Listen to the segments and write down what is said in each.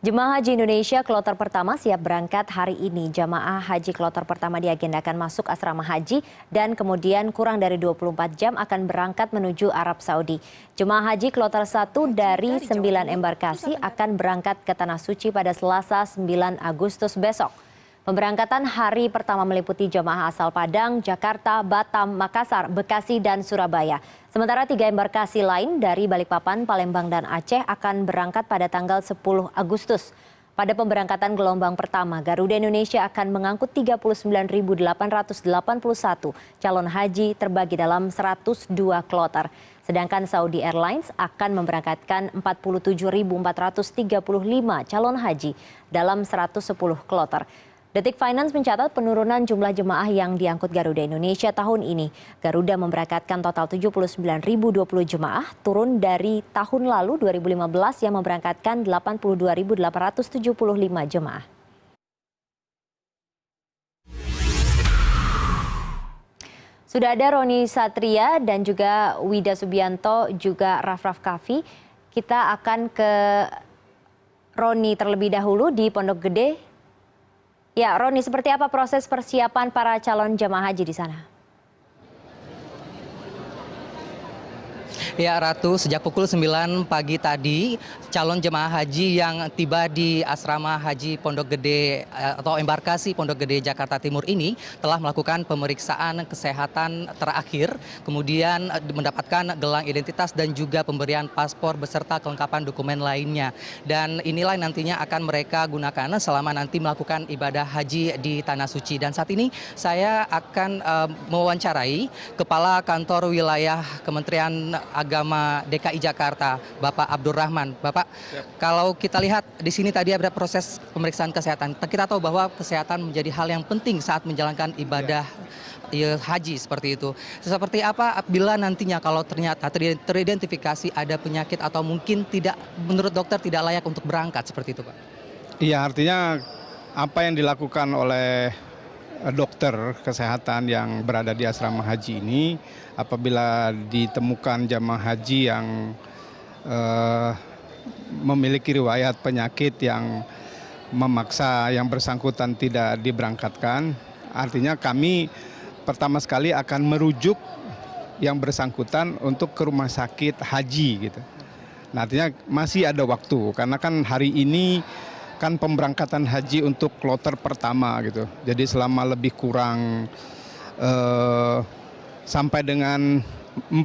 Jemaah Haji Indonesia kloter pertama siap berangkat hari ini. Jemaah haji kloter pertama diagendakan masuk asrama haji dan kemudian kurang dari 24 jam akan berangkat menuju Arab Saudi. Jemaah haji kloter 1 dari 9 embarkasi akan berangkat ke Tanah Suci pada Selasa 9 Agustus besok. Pemberangkatan hari pertama meliputi jemaah asal Padang, Jakarta, Batam, Makassar, Bekasi, dan Surabaya. Sementara 3 embarkasi lain dari Balikpapan, Palembang, dan Aceh akan berangkat pada tanggal 10 Agustus. Pada pemberangkatan gelombang pertama, Garuda Indonesia akan mengangkut 39.881 calon haji terbagi dalam 102 kloter. Sedangkan Saudi Airlines akan memberangkatkan 47.435 calon haji dalam 110 kloter. Detik Finance mencatat penurunan jumlah jemaah yang diangkut Garuda Indonesia tahun ini. Garuda memberangkatkan total 79.020 jemaah, turun dari tahun lalu 2015 yang memberangkatkan 82.875 jemaah. Sudah ada Roni Satria dan juga Wida Subianto, juga Raff Kaffi. Kita akan ke Roni terlebih dahulu di Pondok Gede. Ya, Roni, seperti apa proses persiapan para calon jemaah haji di sana? Ya Ratu, sejak pukul 9 pagi tadi, calon jemaah haji yang tiba di asrama haji Pondok Gede atau embarkasi Pondok Gede Jakarta Timur ini telah melakukan pemeriksaan kesehatan terakhir, kemudian mendapatkan gelang identitas dan juga pemberian paspor beserta kelengkapan dokumen lainnya. Dan inilah nantinya akan mereka gunakan selama nanti melakukan ibadah haji di Tanah Suci. Dan saat ini saya akan mewawancarai Kepala Kantor Wilayah Kementerian Agama DKI Jakarta, Bapak Abdurrahman. Bapak, kalau kita lihat di sini tadi ada proses pemeriksaan kesehatan. Kita tahu bahwa kesehatan menjadi hal yang penting saat menjalankan ibadah haji seperti itu. Seperti apa bila nantinya kalau ternyata teridentifikasi ada penyakit atau mungkin tidak, menurut dokter tidak layak untuk berangkat seperti itu, Pak? Iya, artinya apa yang dilakukan oleh dokter kesehatan yang berada di asrama haji ini, apabila ditemukan jamaah haji yang memiliki riwayat penyakit yang memaksa yang bersangkutan tidak diberangkatkan, artinya kami pertama sekali akan merujuk yang bersangkutan untuk ke rumah sakit haji gitu. Nah, artinya masih ada waktu karena kan hari ini kan pemberangkatan haji untuk kloter pertama gitu. Jadi selama lebih kurang sampai dengan 4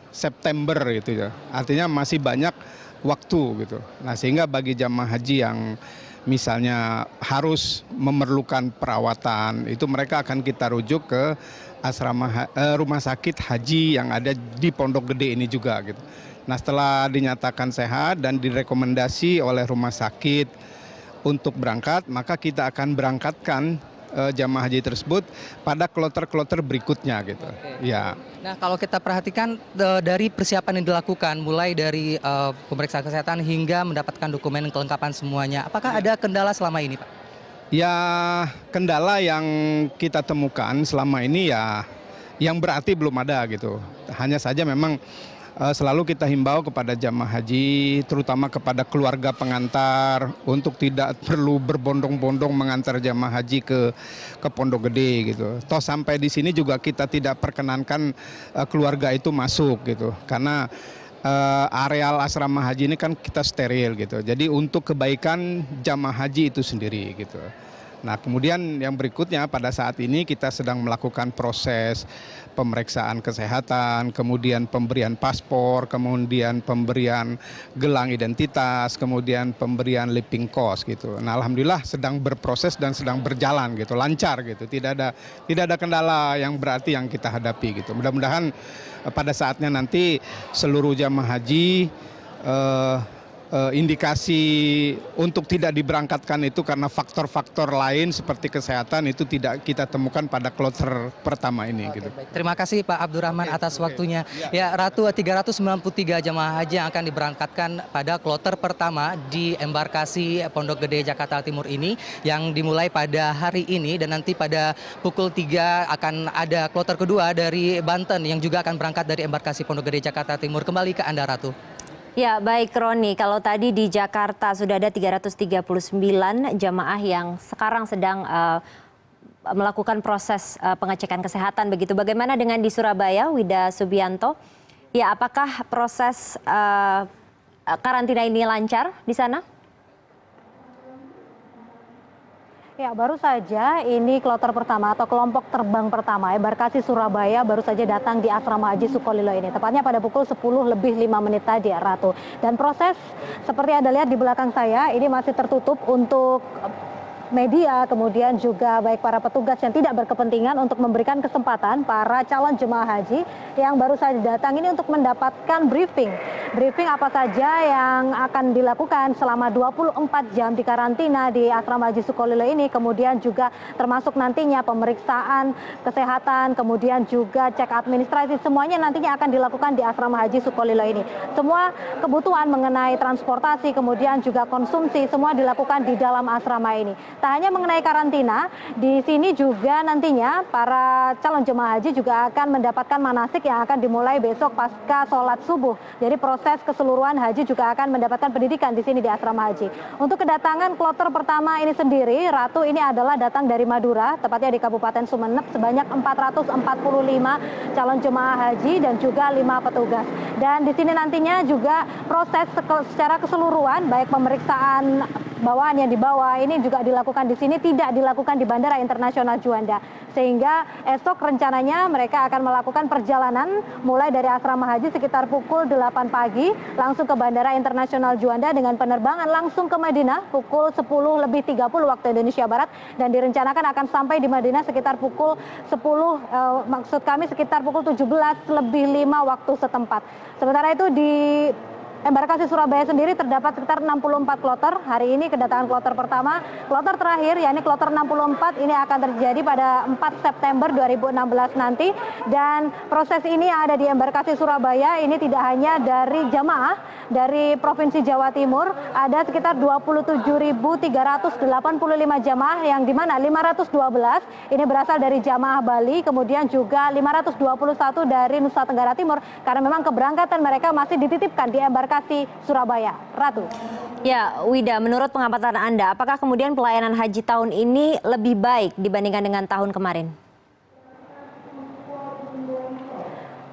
September gitu ya. Artinya masih banyak waktu gitu. Nah, sehingga bagi jamaah haji yang misalnya harus memerlukan perawatan, itu mereka akan kita rujuk ke asrama rumah sakit haji yang ada di Pondok Gede ini juga gitu. Nah, setelah dinyatakan sehat dan direkomendasi oleh rumah sakit untuk berangkat, maka kita akan berangkatkan jamaah haji tersebut pada kloter-kloter berikutnya gitu. Oke. Ya. Nah, kalau kita perhatikan dari persiapan yang dilakukan, mulai dari pemeriksaan kesehatan hingga mendapatkan dokumen kelengkapan semuanya, apakah ada kendala selama ini, Pak? Ya, kendala yang kita temukan selama ini ya yang berarti belum ada gitu. Hanya saja memang selalu kita himbau kepada jamaah haji, terutama kepada keluarga pengantar, untuk tidak perlu berbondong-bondong mengantar jamaah haji ke Pondok Gede gitu. Toh sampai di sini juga kita tidak perkenankan keluarga itu masuk gitu, karena areal asrama haji ini kan kita steril gitu. Jadi untuk kebaikan jamaah haji itu sendiri gitu. Nah, kemudian yang berikutnya pada saat ini kita sedang melakukan proses pemeriksaan kesehatan, kemudian pemberian paspor, kemudian pemberian gelang identitas, kemudian pemberian living cost gitu. Nah, alhamdulillah sedang berproses dan sedang berjalan gitu, lancar gitu. Tidak ada kendala yang berarti yang kita hadapi gitu. Mudah-mudahan pada saatnya nanti seluruh jamaah haji indikasi untuk tidak diberangkatkan itu karena faktor-faktor lain seperti kesehatan itu tidak kita temukan pada kloter pertama ini. Oke, gitu. baik. Terima kasih Pak Abdurrahman atas waktunya. Ya, Ratu, 393 jemaah haji yang akan diberangkatkan pada kloter pertama di embarkasi Pondok Gede Jakarta Timur ini yang dimulai pada hari ini, dan nanti pada pukul 3 akan ada kloter kedua dari Banten yang juga akan berangkat dari embarkasi Pondok Gede Jakarta Timur. Kembali ke Anda, Ratu. Ya, baik Roni, kalau tadi di Jakarta sudah ada 339 jamaah yang sekarang sedang melakukan proses pengecekan kesehatan begitu. Bagaimana dengan di Surabaya, Wida Subianto? Ya, apakah proses karantina ini lancar di sana? Ya, baru saja ini kloter pertama atau kelompok terbang pertama embarkasi Surabaya baru saja datang di Asrama Haji Sukolilo ini. Tepatnya pada pukul 10:05 tadi, Ratu. Dan proses seperti Anda lihat di belakang saya ini masih tertutup untuk media, kemudian juga baik para petugas yang tidak berkepentingan untuk memberikan kesempatan para calon jemaah haji yang baru saja datang ini untuk mendapatkan briefing apa saja yang akan dilakukan selama 24 jam di karantina di Asrama Haji Sukolilo ini, kemudian juga termasuk nantinya pemeriksaan kesehatan, kemudian juga cek administrasi, semuanya nantinya akan dilakukan di Asrama Haji Sukolilo ini. Semua kebutuhan mengenai transportasi, kemudian juga konsumsi, semua dilakukan di dalam asrama ini. Tak hanya mengenai karantina, di sini juga nantinya para calon jemaah haji juga akan mendapatkan manasik yang akan dimulai besok pasca sholat subuh. Jadi proses keseluruhan haji juga akan mendapatkan pendidikan di sini di asrama haji. Untuk kedatangan kloter pertama ini sendiri, Ratu, ini adalah datang dari Madura, tepatnya di Kabupaten Sumeneb, sebanyak 445 calon jemaah haji dan juga 5 petugas. Dan di sini nantinya juga proses secara keseluruhan, baik pemeriksaan bawaan yang dibawa ini juga dilakukan di sini, tidak dilakukan di Bandara Internasional Juanda. Sehingga esok rencananya mereka akan melakukan perjalanan mulai dari asrama haji sekitar pukul 8 pagi langsung ke Bandara Internasional Juanda dengan penerbangan langsung ke Madinah pukul 10:30 waktu Indonesia Barat, dan direncanakan akan sampai di Madinah sekitar pukul 10, sekitar pukul 17:05 waktu setempat. Sementara itu di embarkasi Surabaya sendiri terdapat sekitar 64 kloter. Hari ini kedatangan kloter pertama, kloter terakhir yakni kloter 64 ini akan terjadi pada 4 September 2016 nanti. Dan proses ini yang ada di embarkasi Surabaya ini tidak hanya dari jamaah dari Provinsi Jawa Timur, ada sekitar 27.385 jamaah yang dimana 512 ini berasal dari jamaah Bali, kemudian juga 521 dari Nusa Tenggara Timur, karena memang keberangkatan mereka masih dititipkan di embarkasi Surabaya. Ratu. Ya, Wida, menurut pengamatan Anda, apakah kemudian pelayanan haji tahun ini lebih baik dibandingkan dengan tahun kemarin?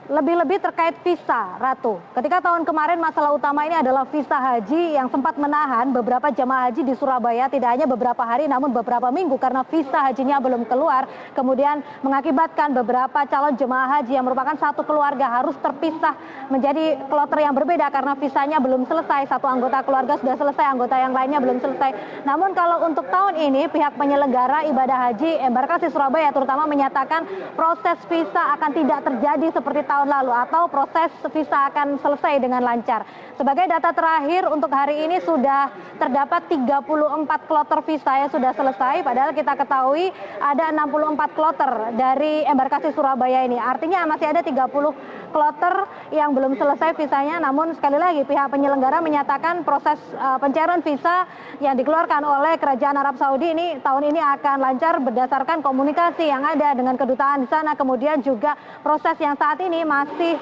Lebih-lebih terkait visa, Ratu. Ketika tahun kemarin masalah utama ini adalah visa haji yang sempat menahan beberapa jamaah haji di Surabaya tidak hanya beberapa hari namun beberapa minggu karena visa hajinya belum keluar. Kemudian mengakibatkan beberapa calon jemaah haji yang merupakan satu keluarga harus terpisah menjadi kloter yang berbeda karena visanya belum selesai. Satu anggota keluarga sudah selesai, anggota yang lainnya belum selesai. Namun kalau untuk tahun ini pihak penyelenggara ibadah haji embarkasi Surabaya terutama menyatakan proses visa akan tidak terjadi seperti tahun lalu atau proses visa akan selesai dengan lancar. Sebagai data terakhir untuk hari ini sudah terdapat 34 kloter visa yang sudah selesai, padahal kita ketahui ada 64 kloter dari embarkasi Surabaya ini. Artinya masih ada 30 kloter yang belum selesai visanya, namun sekali lagi pihak penyelenggara menyatakan proses pencairan visa yang dikeluarkan oleh Kerajaan Arab Saudi ini tahun ini akan lancar berdasarkan komunikasi yang ada dengan kedutaan di sana, kemudian juga proses yang saat ini masih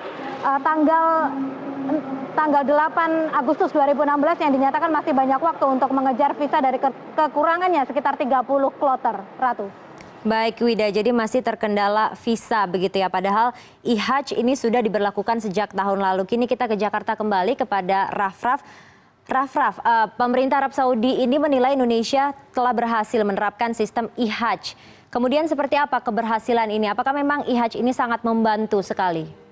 tanggal 8 Agustus 2016 yang dinyatakan masih banyak waktu untuk mengejar visa dari kekurangannya sekitar 30 kloter. Ratu. Baik Wida, jadi masih terkendala visa begitu ya. Padahal IHAJ ini sudah diberlakukan sejak tahun lalu. Kini kita ke Jakarta kembali kepada Raff-Raff. Raff-Raff, pemerintah Arab Saudi ini menilai Indonesia telah berhasil menerapkan sistem IHAJ. Kemudian seperti apa keberhasilan ini? Apakah memang IHAJ ini sangat membantu sekali?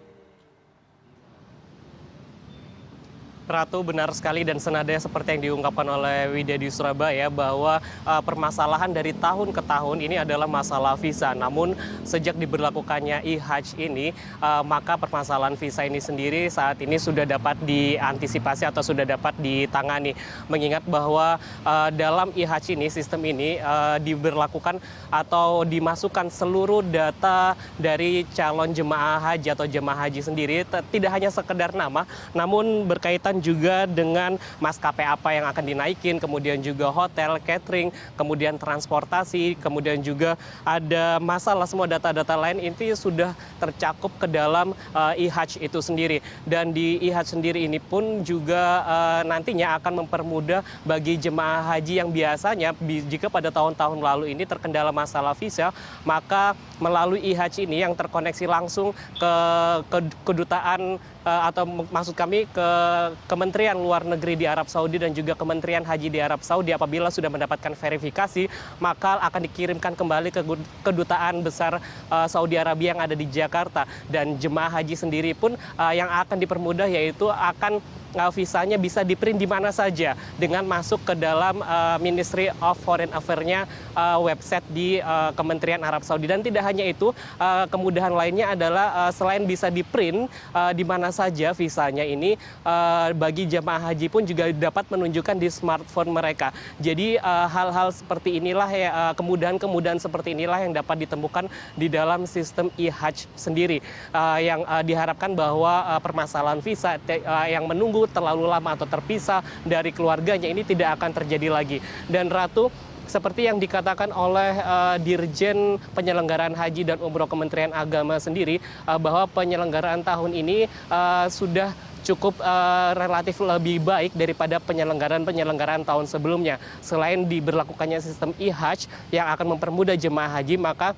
Ratu, benar sekali dan senada seperti yang diungkapkan oleh Wida di Surabaya bahwa permasalahan dari tahun ke tahun ini adalah masalah visa. Namun sejak diberlakukannya IHAJ ini maka permasalahan visa ini sendiri saat ini sudah dapat diantisipasi atau sudah dapat ditangani. Mengingat bahwa dalam IHAJ ini sistem ini diberlakukan atau dimasukkan seluruh data dari calon jemaah haji atau jemaah haji sendiri, tidak hanya sekedar nama namun berkaitan disesuaikan juga dengan maskapai apa yang akan dinaikin, kemudian juga hotel, catering, kemudian transportasi, kemudian juga ada masalah semua data-data lain ini sudah tercakup ke dalam e-Hajj itu sendiri. Dan di e-Hajj sendiri ini pun juga nantinya akan mempermudah bagi jemaah haji yang biasanya jika pada tahun-tahun lalu ini terkendala masalah visa, maka melalui e-Hajj ini yang terkoneksi langsung ke kedutaan atau maksud kami ke Kementerian Luar Negeri di Arab Saudi dan juga Kementerian Haji di Arab Saudi, apabila sudah mendapatkan verifikasi maka akan dikirimkan kembali ke kedutaan besar Saudi Arabia yang ada di Jakarta. Dan jemaah haji sendiri pun yang akan dipermudah yaitu akan visanya bisa di-print di mana saja dengan masuk ke dalam Ministry of Foreign Affairs-nya website di Kementerian Arab Saudi. Dan tidak hanya itu, kemudahan lainnya adalah selain bisa di-print di mana saja visanya ini, bagi jemaah haji pun juga dapat menunjukkan di smartphone mereka. Jadi hal-hal seperti inilah ya, kemudahan-kemudahan seperti inilah yang dapat ditemukan di dalam sistem e-Hajj sendiri, yang diharapkan bahwa permasalahan visa yang menunggu terlalu lama atau terpisah dari keluarganya ini tidak akan terjadi lagi. Dan Ratu, seperti yang dikatakan oleh Dirjen Penyelenggaraan Haji dan Umroh Kementerian Agama sendiri, bahwa penyelenggaraan tahun ini sudah cukup relatif lebih baik daripada penyelenggaraan tahun sebelumnya. Selain diberlakukannya sistem e-Hajj yang akan mempermudah jemaah haji, maka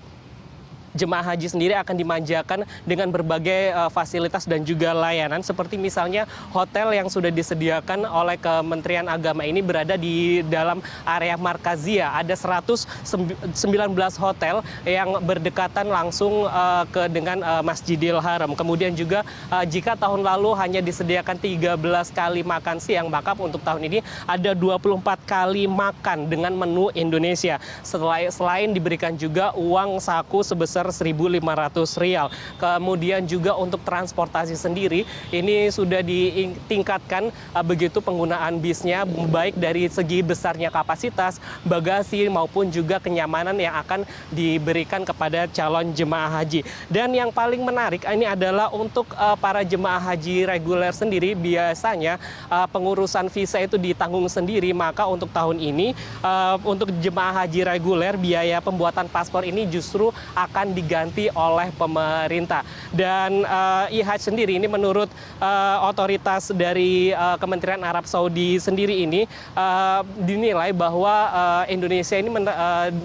jemaah haji sendiri akan dimanjakan dengan berbagai fasilitas dan juga layanan, seperti misalnya hotel yang sudah disediakan oleh Kementerian Agama ini berada di dalam area Markazia. Ada 119 hotel yang berdekatan langsung dengan Masjidil Haram. Kemudian juga jika tahun lalu hanya disediakan 13 kali makan siang, maka untuk tahun ini ada 24 kali makan dengan menu Indonesia. Selain diberikan juga uang saku sebesar Rp1.500. Kemudian juga untuk transportasi sendiri ini sudah ditingkatkan begitu penggunaan bisnya, baik dari segi besarnya kapasitas, bagasi maupun juga kenyamanan yang akan diberikan kepada calon jemaah haji. Dan yang paling menarik ini adalah untuk para jemaah haji reguler sendiri, biasanya pengurusan visa itu ditanggung sendiri, maka untuk tahun ini untuk jemaah haji reguler biaya pembuatan paspor ini justru akan diganti oleh pemerintah. Dan e-Hajj sendiri ini menurut otoritas dari Kementerian Arab Saudi sendiri ini dinilai bahwa Indonesia ini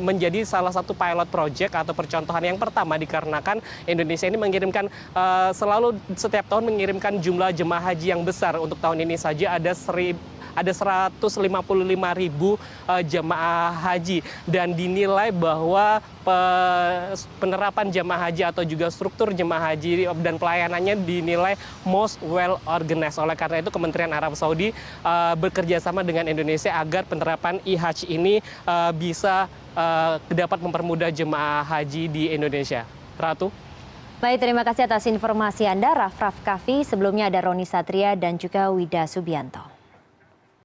menjadi salah satu pilot project atau percontohan yang pertama, dikarenakan Indonesia ini mengirimkan selalu setiap tahun mengirimkan jumlah jemaah haji yang besar. Untuk tahun ini saja ada 155.000 jemaah haji, dan dinilai bahwa penerapan jemaah haji atau juga struktur jemaah haji dan pelayanannya dinilai most well organized. Oleh karena itu Kementerian Arab Saudi bekerja sama dengan Indonesia agar penerapan e-Hajj ini bisa dapat mempermudah jemaah haji di Indonesia. Ratu. Baik, terima kasih atas informasi Anda, Raff Kaffi. Sebelumnya ada Roni Satria dan juga Wida Subianto.